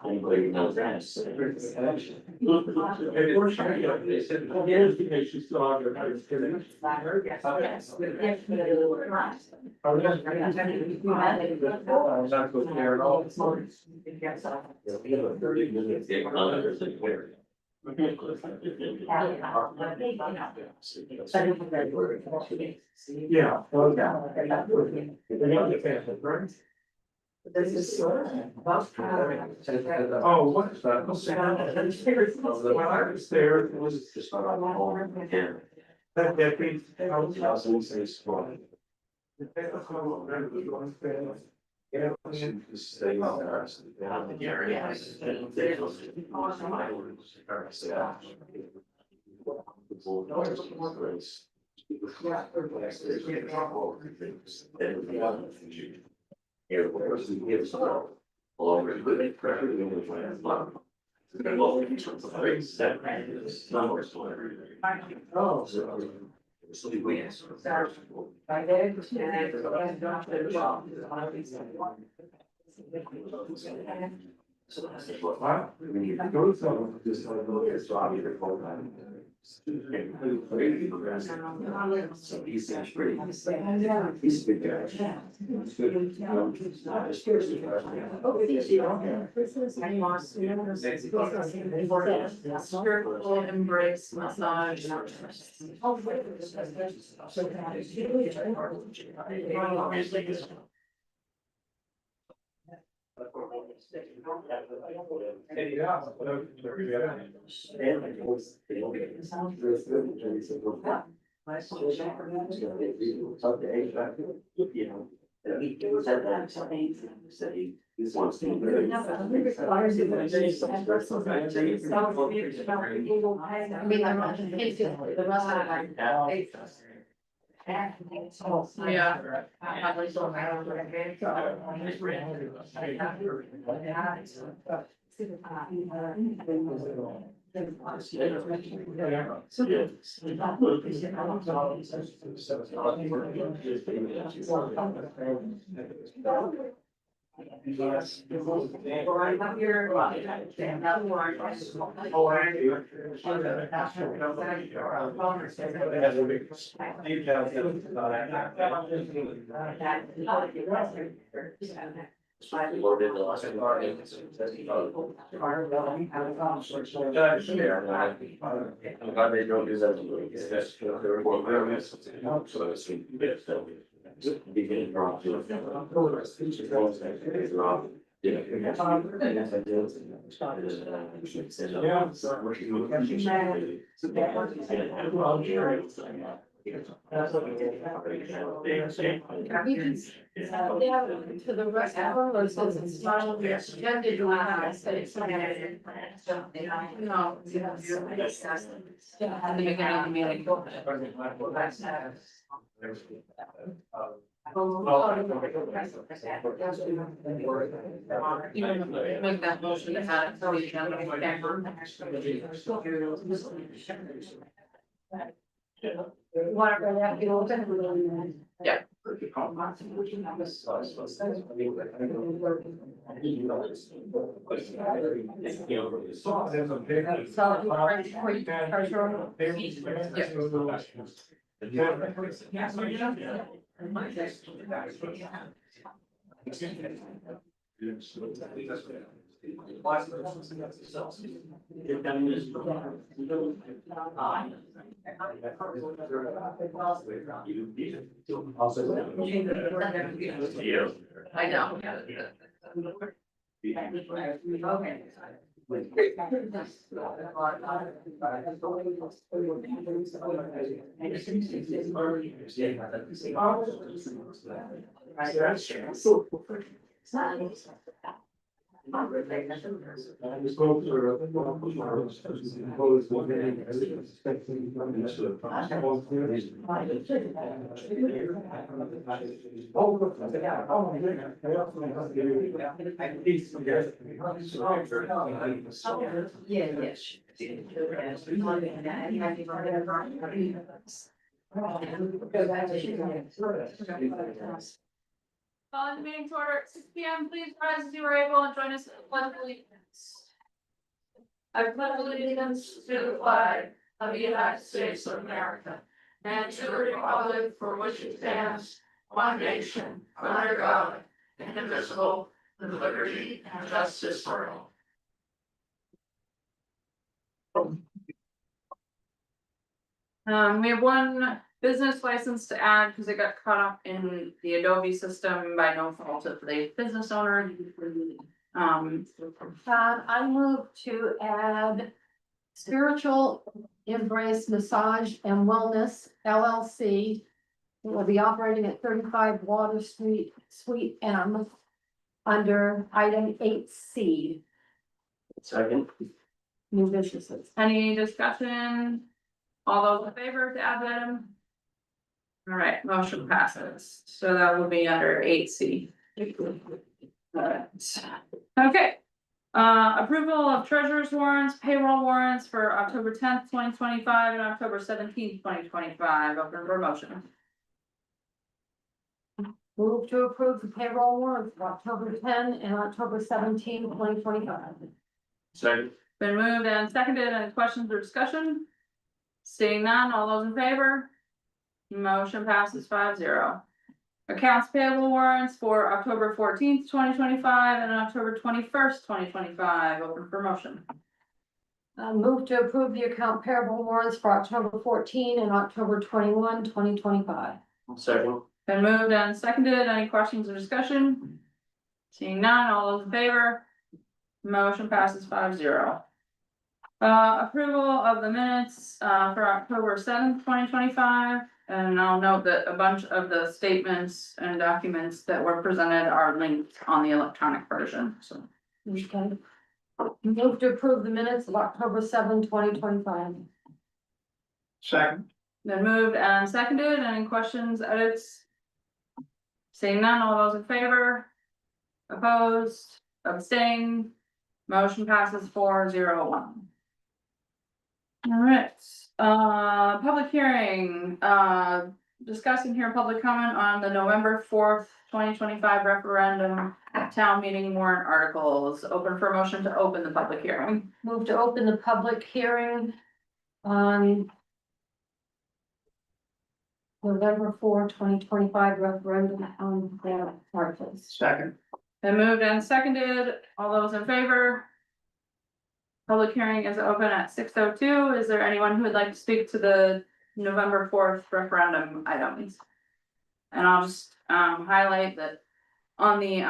Anybody knows that. Yeah. This is. Oh, what is that? When I was there, it was just. That decade. All over the pressure, the English lands, love. Oh. So we answer. Wow. Go to someone, just like, look at Bobby, the whole time. So he's pretty. He's a big guy. Circle, embrace, massage. I'm glad they don't do that. Beginning drop. To the rest of our list, it's not on the agenda, do I have to say something? No. At the beginning of the meeting. You make that motion to add it to the agenda. Whatever that you open. Yeah. I know. Calling the meeting to order at 6 P.M. Please rise as you are able and join us in the pledge of allegiance. I pledge allegiance to the flag of the United States of America and to the republic for which it stands, one nation, under God, indivisible, with liberty and justice for all. We have one business license to add because it got caught up in the Adobe system by no fault of the business owner. I move to add Spiritual Embrace Massage and Wellness LLC. It will be operating at 35 Water Street, Suite M, under item 8C, Second. new businesses. Any discussion? All those in favor to add that item? All right, motion passes. So that will be under 8C. Alright. Okay. Approval of treasurer's warrants, payroll warrants for October 10th, 2025 and October 17th, 2025. Open for motion. Move to approve the payroll warrants for October 10 and October 17, 2025. Second. Been moved and seconded. Any questions or discussion? Seeing none, all those in favor? Motion passes 5-0. Accounts payable warrants for October 14th, 2025 and October 21st, 2025. Open for motion. Move to approve the account payable warrants for October 14 and October 21, 2025. Second. Been moved and seconded. Any questions or discussion? Seeing none, all those in favor? Motion passes 5-0. Approval of the minutes for October 7th, 2025. And I'll note that a bunch of the statements and documents that were presented are linked on the electronic version, so. Okay. Move to approve the minutes of October 7, 2025. Second. Been moved and seconded. Any questions, edits? Seeing none, all those in favor? Opposed, abstained, motion passes 4-0-1. All right, public hearing, discussing here public comment on the November 4th, 2025 referendum town meeting warrant articles. Open for motion to open the public hearing. Move to open the public hearing on November 4, 2025 referendum on the articles. Second. Been moved and seconded. All those in favor? Public hearing is open at 6:02. Is there anyone who would like to speak to the November 4th referendum items? And I'll just highlight that on the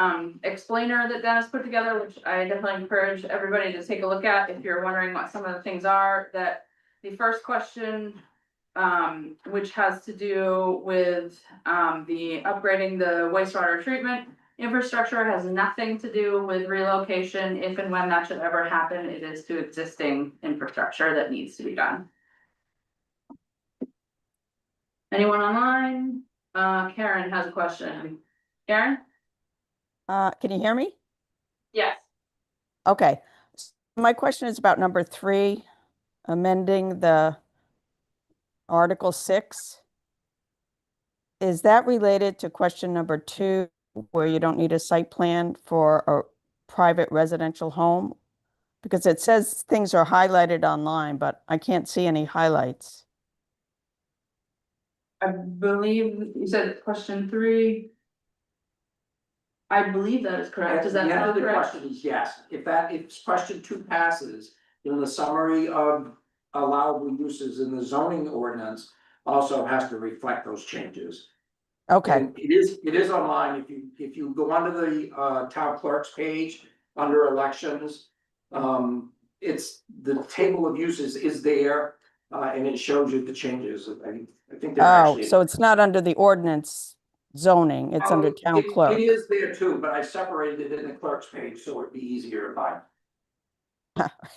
explainer that Dennis put together, which I definitely encourage everybody to take a look at if you're wondering what some of the things are, that the first question, which has to do with the upgrading the wastewater treatment infrastructure, has nothing to do with relocation. If and when that should ever happen, it is to existing infrastructure that needs to be done. Anyone online? Karen has a question. Karen? Can you hear me? Yes. Okay. My question is about number 3, amending the Article 6. Is that related to question number 2, where you don't need a site plan for a private residential home? Because it says things are highlighted online, but I can't see any highlights. I believe you said question 3. I believe that is correct. Is that The answer not to the correct? question is yes. If question 2 passes, then the summary of allowable uses in the zoning ordinance also has to reflect those changes. Okay, And it is online. If you go onto the town clerk's page under elections. It's the table of uses is there, and it shows you the changes. I think they're oh, actually. so it's not under the ordinance zoning, it's under town clerk. It is there too, but I separated it in the clerk's page, so it'd be easier to find.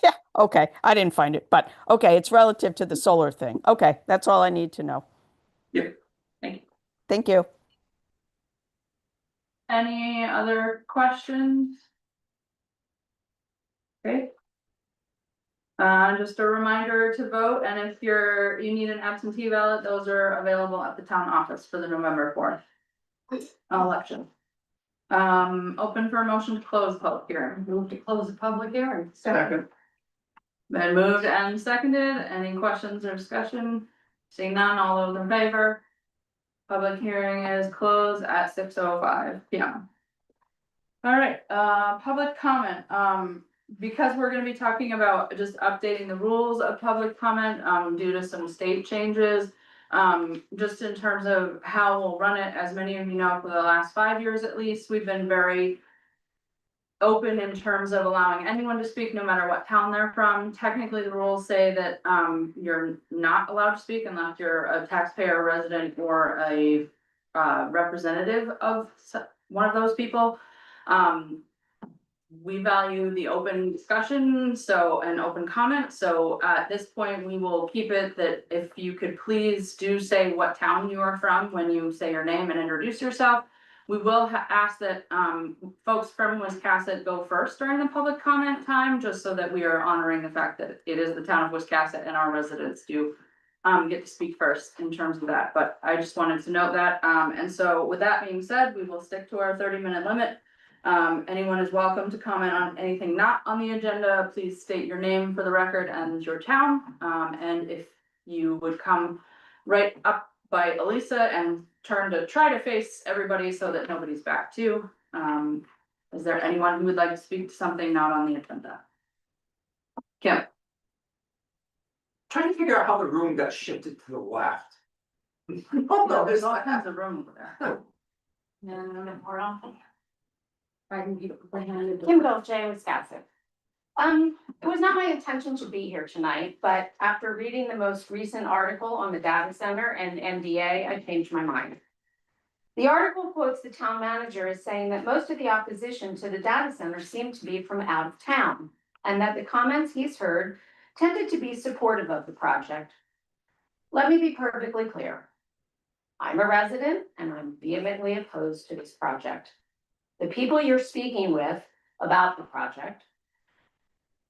Yeah, okay, I didn't find it, but okay, it's relative to the solar thing. Okay, that's all I need to know. Yep. Thank you. Thank you. Any other questions? Okay. Just a reminder to vote, and if you need an absentee ballot, those are available at the town office for the November 4th election. Open for a motion to close the public hearing. Move to close the public hearing. Second. Been moved and seconded. Any questions or discussion? Seeing none, all those in favor? Public hearing is closed at 6:05 PM. All right, public comment, because we're gonna be talking about just updating the rules of public comment, due to some state changes. Just in terms of how we'll run it, as many of you know, for the last 5 years at least, we've been very open in terms of allowing anyone to speak, no matter what town they're from. Technically, the rules say that, you're not allowed to speak unless you're a taxpayer, resident, or a, representative of one of those people. We value the open discussion, and open comment, so at this point, we will keep it that if you could please do say what town you are from when you say your name and introduce yourself. We will ask that, folks from Wiscasset go first during the public comment time, just so that we are honoring the fact that it is the town of Wiscasset and our residents do get to speak first in terms of that, but I just wanted to note that, and so with that being said, we will stick to our 30-minute limit. Anyone is welcome to comment on anything not on the agenda. Please state your name for the record and your town. And if you would come right up by Elisa and turn to try to face everybody so that nobody's back too. Is there anyone who would like to speak to something not on the agenda? Kim? Trying to figure out how the room got shifted to the left. Oh, no, there's all kinds of room over there. More often. I can give the hand. Kim Dolce, Wisconsin. It was not my intention to be here tonight, but after reading the most recent article on the data center and MDA, I changed my mind. The article quotes the town manager as saying that most of the opposition to the data center seemed to be from out of town, and that the comments he's heard tended to be supportive of the project. Let me be perfectly clear. I'm a resident and I'm vehemently opposed to this project. The people you're speaking with about the project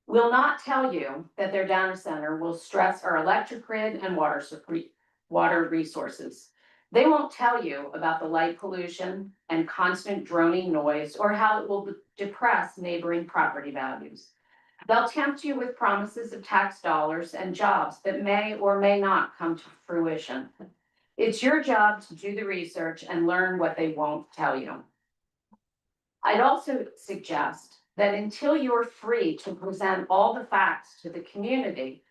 will not tell you that their data center will stress our electric grid and water resources. They won't tell you about the light pollution and constant droning noise or how it will depress neighboring property values. They'll tempt you with promises of tax dollars and jobs that may or may not come to fruition. It's your job to do the research and learn what they won't tell you. I'd also suggest that until you're free to present all the facts to the community,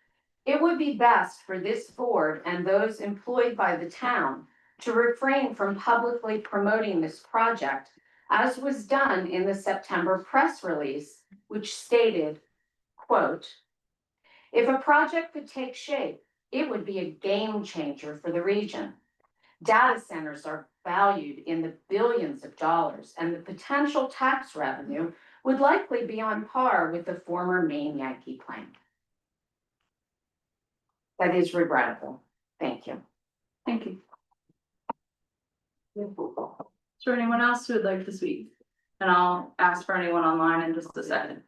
it would be best for this board and those employed by the town to refrain from publicly promoting this project, as was done in the September press release, which stated, quote, "If a project could take shape, it would be a game changer for the region. Data centers are valued in the billions of dollars, and the potential tax revenue would likely be on par with the former Maine Yankee plant." That is regrettable. Thank you. Thank you. Is there anyone else who would like to speak? And I'll ask for anyone online in just a second.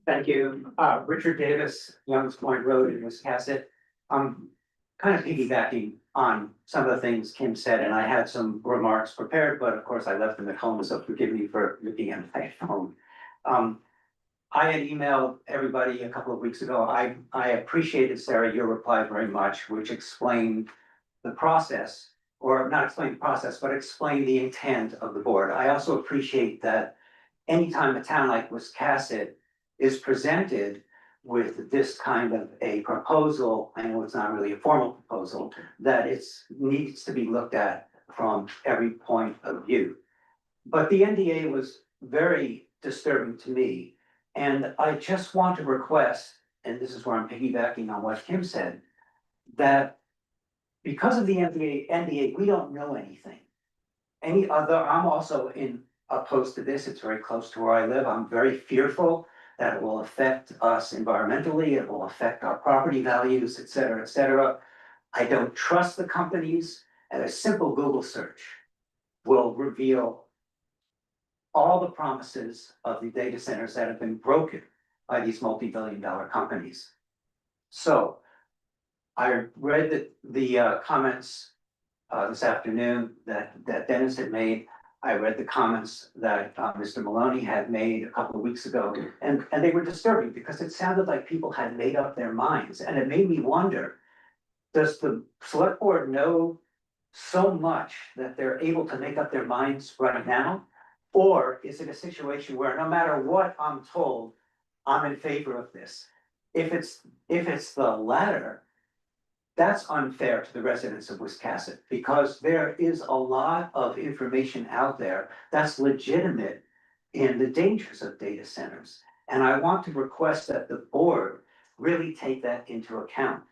Thank you. Richard Davis, Youngs Point Road in Wiscasset. I'm kind of piggybacking on some of the things Kim said, and I had some remarks prepared, but of course I left them at home, so forgive me for looking at my phone. I had emailed everybody a couple of weeks ago. I appreciated, Sarah, your reply very much, which explained the process, or not explain the process, but explain the intent of the board. I also appreciate that anytime a town like Wiscasset is presented with this kind of a proposal, I know it's not really a formal proposal, that it's needs to be looked at from every point of view. But the NDA was very disturbing to me, and I just want to request, and this is where I'm piggybacking on what Kim said, that because of the NDA, we don't know anything. I'm also opposed to this. It's very close to where I live. I'm very fearful that it will affect us environmentally, it will affect our property values, et cetera, et cetera. I don't trust the companies, and a simple Google search will reveal all the promises of the data centers that have been broken by these multi-billion-dollar companies. So I read the comments this afternoon that Dennis had made. I read the comments that Mr. Maloney had made a couple of weeks ago, and they were disturbing because it sounded like people had made up their minds, and it made me wonder, does the select board know so much that they're able to make up their minds right now? Or is it a situation where no matter what I'm told, I'm in favor of this? If it's the latter, that's unfair to the residents of Wiscasset, because there is a lot of information out there that's legitimate in the dangers of data centers. And I want to request that the board really take that into account.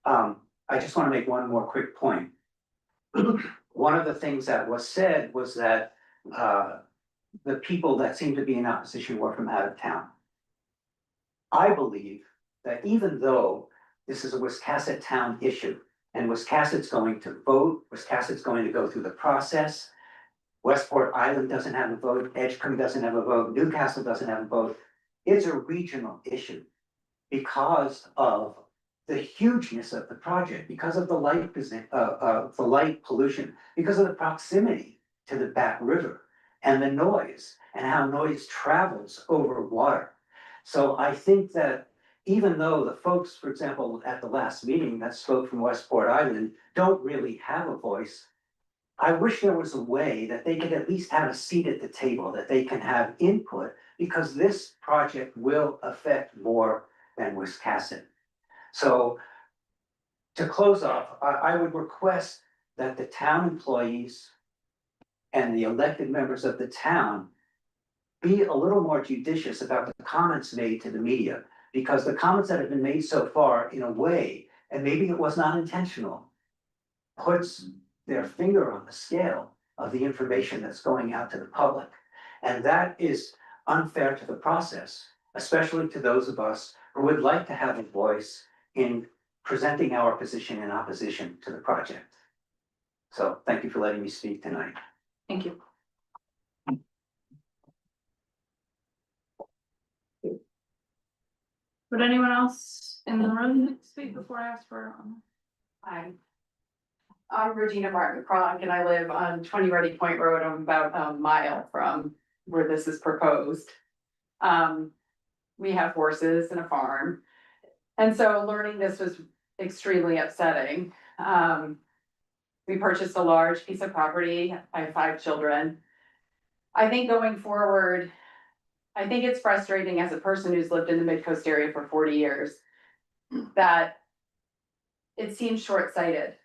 I just want to make one more quick point. One of the things that was said was that the people that seem to be in opposition were from out of town. I believe that even though this is a Wiscasset town issue, and Wiscasset's going to vote, Wiscasset's going to go through the process. Westport Island doesn't have a vote, Edgecombe doesn't have a vote, Newcastle doesn't have a vote. It's a regional issue because of the hugeness of the project, because of the light pollution, because of the proximity to the Back River and the noise and how noise travels over water. So I think that even though the folks, for example, at the last meeting that spoke from Westport Island don't really have a voice, I wish there was a way that they could at least have a seat at the table, that they can have input, because this project will affect more than Wiscasset. So to close off, I would request that the town employees and the elected members of the town be a little more judicious about the comments made to the media, because the comments that have been made so far, in a way, and maybe it was not intentional, puts their finger on the scale of the information that's going out to the public. And that is unfair to the process, especially to those of us who would like to have a voice in presenting our position in opposition to the project. So thank you for letting me speak tonight. Thank you. Would anyone else in the room speak before I ask for? Hi. I'm Regina Martin Cronk and I live on 20 Ready Point Road. I'm about a mile from where this is proposed. We have horses and a farm. And so learning this was extremely upsetting. We purchased a large piece of property. I have 5 children. I think going forward, I think it's frustrating as a person who's lived in the Mid-Coast area for 40 years, that it seems short-sighted.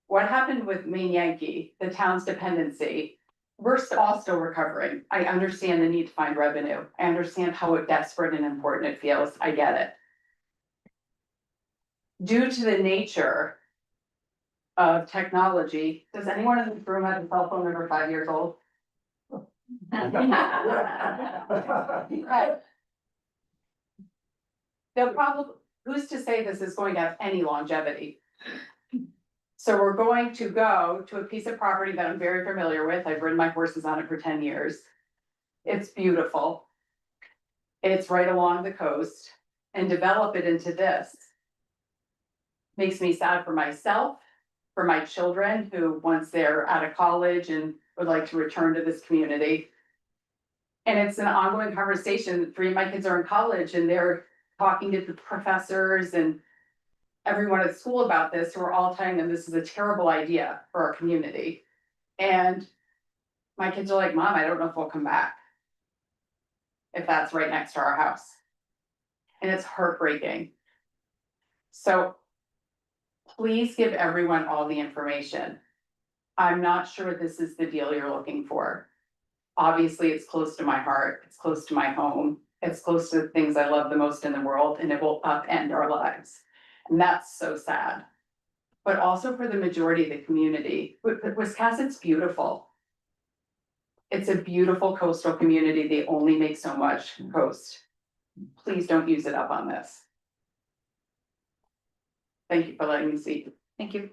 What happened with Maine Yankee, the town's dependency, we're all still recovering. I understand the need to find revenue. I understand how desperate and important it feels. I get it. Due to the nature of technology, does anyone in this room have a cell phone over 5 years old? Right. They'll probably, who's to say this is going to have any longevity? So we're going to go to a piece of property that I'm very familiar with. I've ridden my horses on it for 10 years. It's beautiful. It's right along the coast, and develop it into this. Makes me sad for myself, for my children who once they're out of college and would like to return to this community. And it's an ongoing conversation. 3 of my kids are in college and they're talking to the professors and everyone at school about this, who are all telling them this is a terrible idea for our community. And my kids are like, Mom, I don't know if we'll come back if that's right next to our house. And it's heartbreaking. So please give everyone all the information. I'm not sure this is the deal you're looking for. Obviously, it's close to my heart, it's close to my home, it's close to the things I love the most in the world, and it will upend our lives. And that's so sad. But also for the majority of the community, Wiscasset's beautiful. It's a beautiful coastal community. They only make so much coast. Please don't use it up on this. Thank you for letting me speak. Thank you.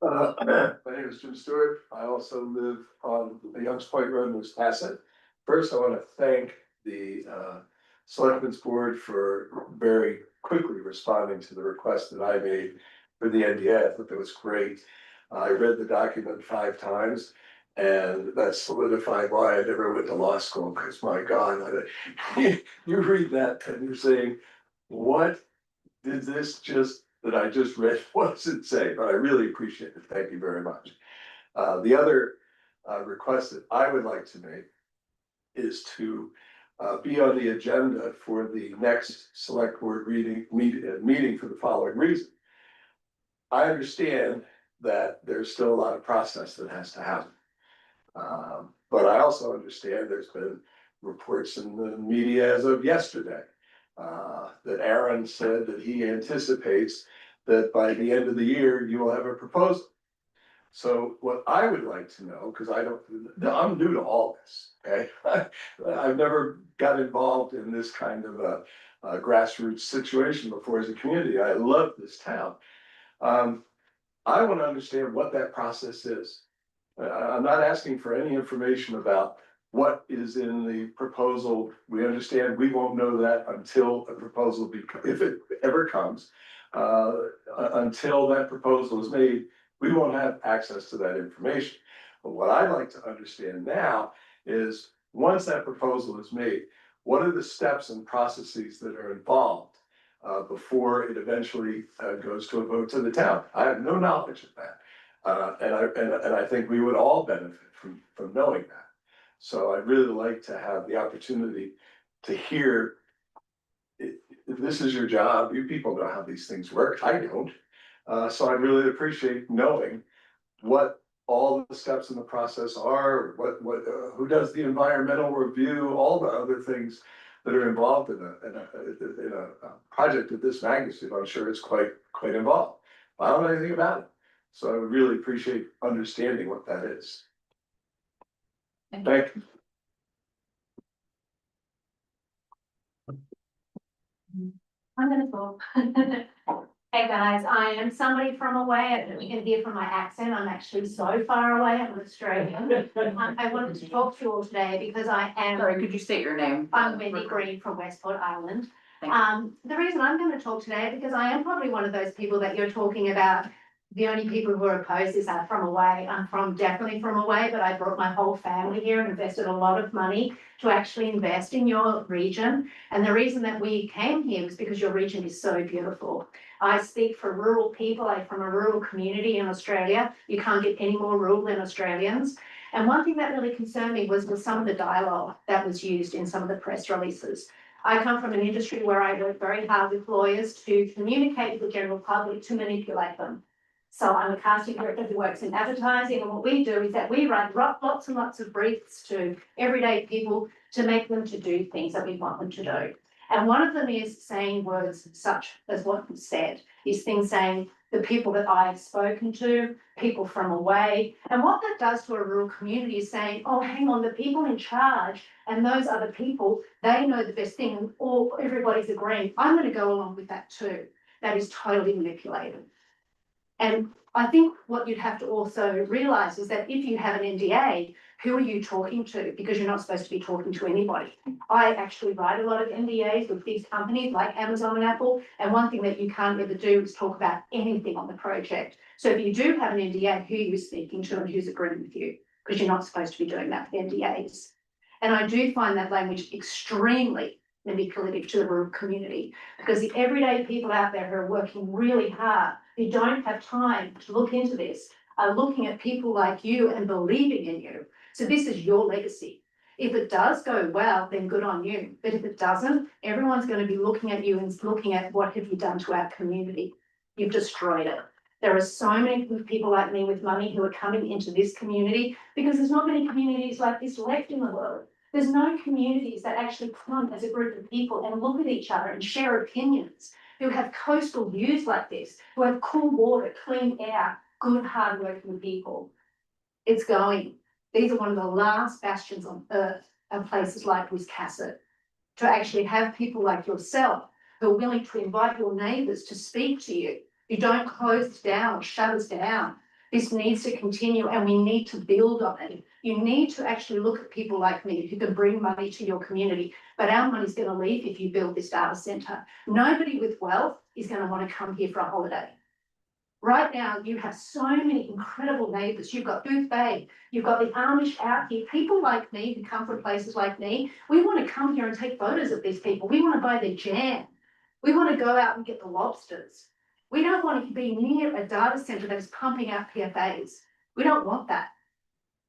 My name is Jim Stewart. I also live on the Youngs Point Road in Wiscasset. First, I want to thank the Selectmen's Board for very quickly responding to the request that I made for the NDA. I thought that was great. I read the document 5 times. And that solidified why I never went to law school, because my God, you read that and you're saying, what did this that I just read, what does it say? But I really appreciate it. Thank you very much. The other request that I would like to make is to be on the agenda for the next select board meeting for the following reason. I understand that there's still a lot of process that has to happen. But I also understand there's been reports in the media as of yesterday that Aaron said that he anticipates that by the end of the year, you will have a proposal. So what I would like to know, because I'm new to all this, okay? I've never got involved in this kind of a grassroots situation before as a community. I love this town. I want to understand what that process is. I'm not asking for any information about what is in the proposal. We understand we won't know that until a proposal, if it ever comes. Until that proposal is made, we won't have access to that information. But what I'd like to understand now is, once that proposal is made, what are the steps and processes that are involved before it eventually goes to a vote to the town? I have no knowledge of that. And I think we would all benefit from knowing that. So I'd really like to have the opportunity to hear, if this is your job, you people know how these things work, I don't. So I'd really appreciate knowing what all the steps in the process are, who does the environmental review, all the other things that are involved in a project of this magnitude. I'm sure it's quite involved. I don't know anything about it. So I would really appreciate understanding what that is. Thank you. I'm gonna go. Hey guys, I am somebody from away. You can hear from my accent. I'm actually so far away. I'm Australian. I wanted to talk to you all today because I am. Sorry, could you state your name? I'm Wendy Green from Westport Island. Thank you. The reason I'm going to talk today is because I am probably one of those people that you're talking about. The only people who are opposed is from away. I'm definitely from away, but I brought my whole family here and invested a lot of money to actually invest in your region. And the reason that we came here was because your region is so beautiful. I speak for rural people. I'm from a rural community in Australia. You can't get any more rural than Australians. And one thing that really concerned me was some of the dialogue that was used in some of the press releases. I come from an industry where I work very hard with lawyers to communicate with the general public, to manipulate them. So I'm a casting director who works in advertising, and what we do is that we write lots and lots of briefs to everyday people to make them to do things that we want them to do. And one of them is saying words such as what was said, is things saying the people that I have spoken to, people from away. And what that does to a rural community is saying, oh, hang on, the people in charge and those other people, they know the best thing, or everybody's agreeing. I'm going to go along with that too. That is totally manipulated. And I think what you'd have to also realise is that if you have an NDA, who are you talking to? Because you're not supposed to be talking to anybody. I actually write a lot of NDAs with big companies like Amazon and Apple. And one thing that you can't ever do is talk about anything on the project. So if you do have an NDA, who are you speaking to and who's agreeing with you? Because you're not supposed to be doing that with NDAs. And I do find that language extremely manipulative to the rural community, because the everyday people out there who are working really hard, who don't have time to look into this, are looking at people like you and believing in you. So this is your legacy. If it does go well, then good on you. But if it doesn't, everyone's going to be looking at you and looking at what have you done to our community. You've destroyed it. There are so many people like me with money who are coming into this community because there's not many communities like this left in the world. There's no communities that actually come as a group of people and look at each other and share opinions, who have coastal views like this, who have cool water, clean air, good, hard-working people. It's going. These are one of the last bastions on earth of places like Wiscasset. To actually have people like yourself who are willing to invite your neighbours to speak to you, who don't close us down or shut us down, This needs to continue and we need to build on it. You need to actually look at people like me who can bring money to your community, but our money's gonna leave if you build this data center. Nobody with wealth is gonna wanna come here for a holiday. Right now, you have so many incredible neighbours. You've got Booth Bay, you've got the Amish out here, people like me who come from places like me. We want to come here and take photos of these people. We want to buy their jam. We want to go out and get the lobsters. We don't want to be near a data centre that is pumping out PFAs. We don't want that.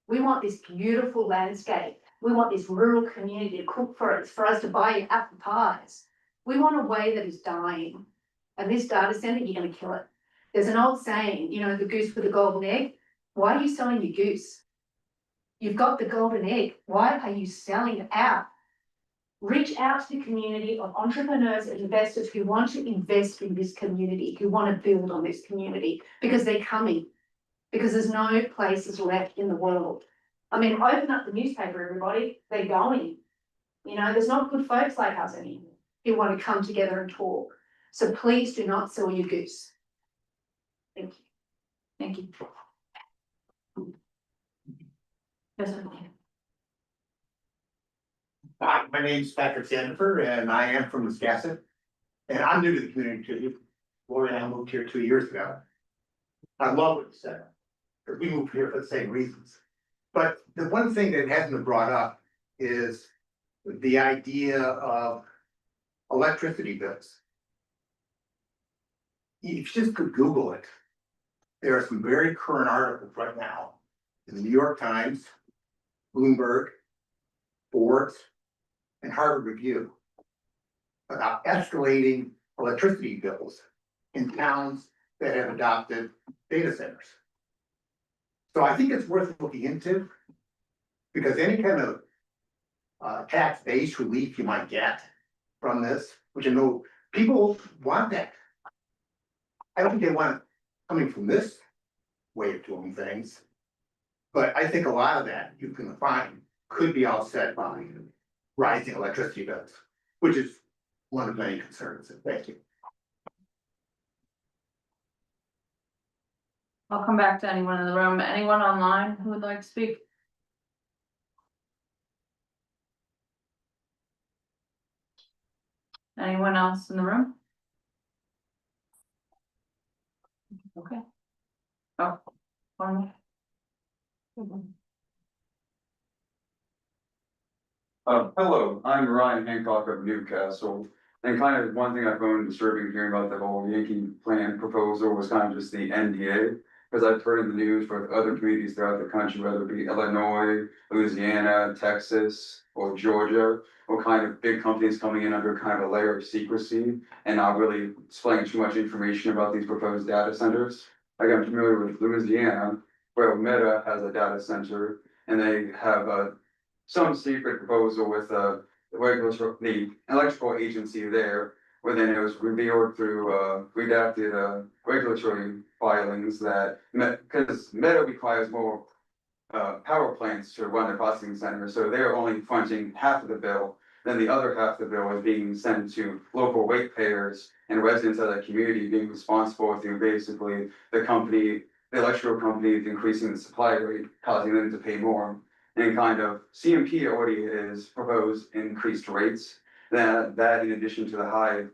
We want this beautiful landscape. We want this rural community to cook for us to buy apple pies. We want a way that is dying. And this data centre, you're going to kill it. There's an old saying, you know, the goose with the golden egg. Why are you selling your goose? You've got the golden egg. Why are you selling it out? Reach out to the community of entrepreneurs and investors who want to invest in this community, who want to build on this community, because they're coming. Because there's no places left in the world. I mean, open up the newspaper, everybody. They're going. You know, there's not good folks like us anymore who want to come together and talk. So please do not sell your goose. Thank you. Thank you. Yes, sir. Hi, my name's Patrick Sandifer and I am from Wisconsin. And I'm new to the community too. Lori and I moved here 2 years ago. I love what you said, because we moved here for the same reasons. But the one thing that hasn't been brought up is the idea of electricity bills. If you just could Google it, there are some very current articles right now in the New York Times, Bloomberg, Forbes, and Harvard Review about escalating electricity bills in towns that have adopted data centers. So I think it's worth looking into, because any kind of tax base relief you might get from this, which I know people want that. I don't think they want it coming from this way of doing things. But I think a lot of that you can find could be offset by rising electricity bills, which is one of many concerns. Thank you. I'll come back to anyone in the room. Anyone online who would like to speak? Anyone else in the room? Okay. Oh, one more. Hello, I'm Ryan Hancock of Newcastle, and kind of one thing I found disturbing hearing about the whole Yankee plan proposal was kind of just the NDA. Because I've heard in the news for other communities throughout the country, whether it be Illinois, Louisiana, Texas, or Georgia, or kind of big companies coming in under kind of a layer of secrecy and not really displaying too much information about these proposed data centers. Like I'm familiar with Louisiana, where Meta has a data center, and they have some secret proposal with the electrical agency there, where then it was revealed through redacted regulatory filings that because Meta requires more power plants to run the processing center, so they're only fronting half of the bill. Then the other half of the bill is being sent to local ratepayers and residents of that community being responsible through basically the electrical company increasing the supply rate, causing them to pay more. And kind of CMP already is proposed increased rates. That in addition to the high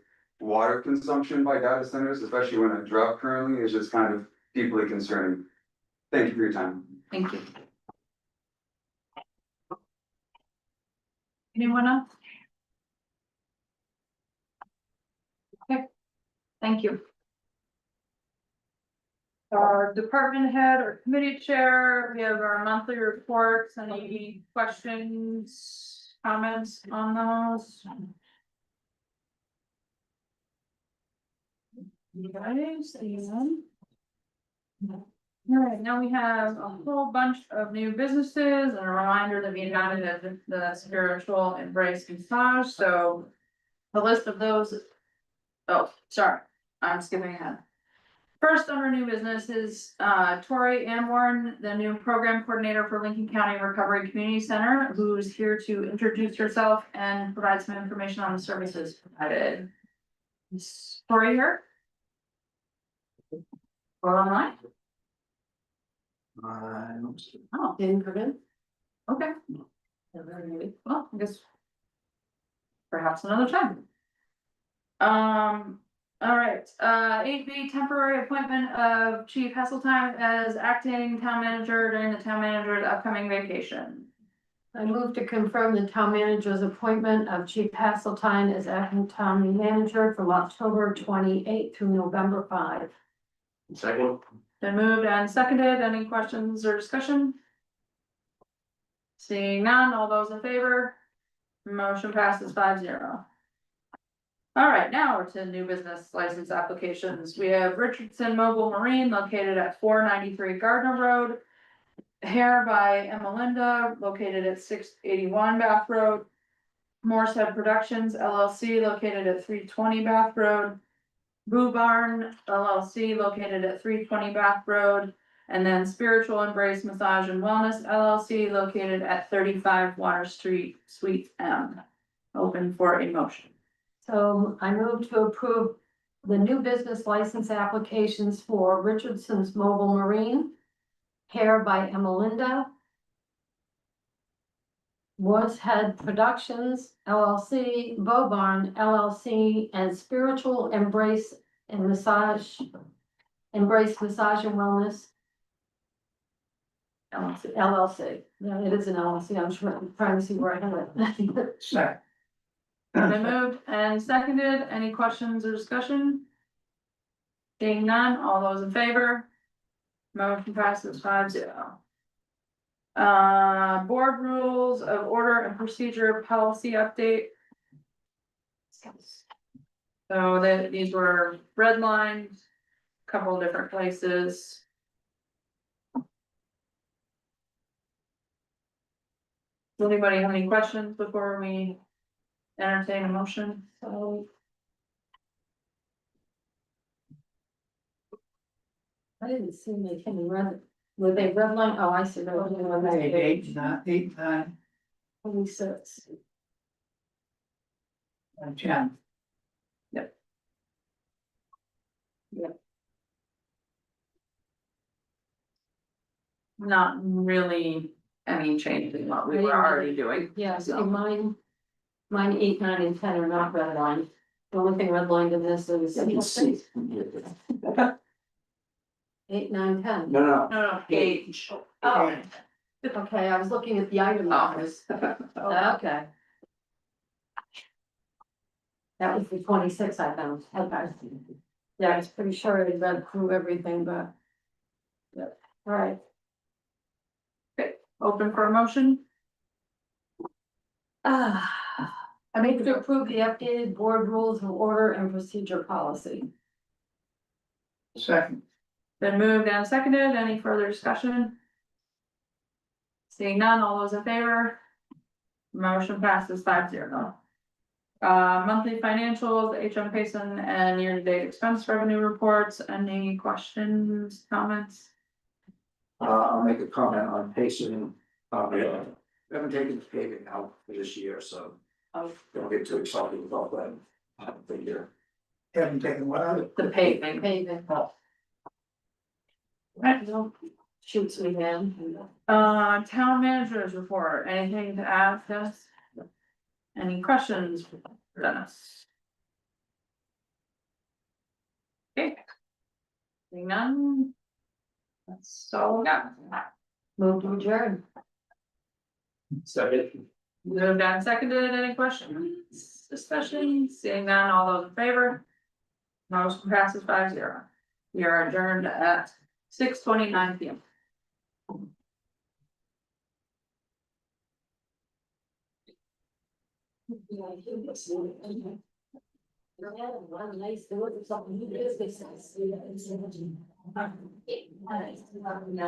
water consumption by data centers, especially when a drought currently, is just kind of deeply concerning. Thank you for your time. Thank you. Anyone else? Okay, thank you. Our department head or committee chair, we have our monthly reports. Any questions, comments on those? You guys, anyone? All right, now we have a whole bunch of new businesses and a reminder that we invited the spiritual embrace massage, so. The list of those. Oh, sorry, I'm skipping ahead. First under new business is Tori Anwarn, the new program coordinator for Lincoln County Recovery Community Center, who's here to introduce herself and provide some information on the services provided. Is Tori here? Or online? Oh, Didn't come in? okay, well, I guess. Perhaps another time. All right, 8B, temporary appointment of Chief Hesseltine as acting town manager during the town manager's upcoming vacation. I move to confirm the town manager's appointment of Chief Hasseltine as acting town manager from October 28th through November 5. Second. Been moved and seconded, any questions or discussion? Seeing none, all those in favor? Motion passes 5-0. All right, now we're to new business license applications. We have Richardson Mobile Marine located at 493 Gardner Road. Hair by Emmelinda located at 681 Bath Road. Morsehead Productions LLC located at 320 Bath Road. Boo Barn LLC located at 320 Bath Road. And then Spiritual Embrace Massage and Wellness LLC located at 35 Water Street, Suite M. Open for a motion. So I move to approve the new business license applications for Richardson's Mobile Marine, Hair by Emmelinda, Moore's-Head Productions LLC, Bobarn LLC, and Spiritual Embrace and Massage, Embrace Massage and Wellness LLC. No, it is an LLC. I'm trying to see where I have it. Second. Been moved and seconded. Any questions or discussion? Seeing none, all those in favor? Motion passes 5-0. Board rules of order and procedure policy update. So that these were redlined, a couple of different places. Does anybody have any questions before we entertain a motion? So I didn't see any kind of red, were they red line? Oh, I see. Eight, 9, 26. and 10. not really any change in what we were already doing. Yeah, see, mine 8, 9, and 10 are not red lined. The only thing red lined in this is 8, 9, 10. No, No, page. Oh, okay, I was looking at the item numbers. Okay. That was the 26 I found. Okay. Yeah, I was pretty sure I read through everything, but. Yeah, all right. Open for a motion? I make to approve the updated board rules of order and procedure policy. Second. Been moved and seconded. Any further discussion? Seeing none, all those in favor? Motion passes 5-0. Monthly financials, HM Payson and year-to-date expense revenue reports. Any questions, comments? I'll make a comment on pacing. We haven't taken the paving out for this year, so Oh, don't get too excited about that. I don't think you're. Haven't taken what out? the paving. Paving. Right. Shoots me down. Town managers report. Anything to add, Dennis? Any questions, Dennis? Okay. Seeing none. That's all we got. Move to adjourn. Second. Moved and seconded, any questions, discussion, seeing none, all those in favor? Motion passes 5-0. We are adjourned at 6:29 PM. Nice, there was something new business.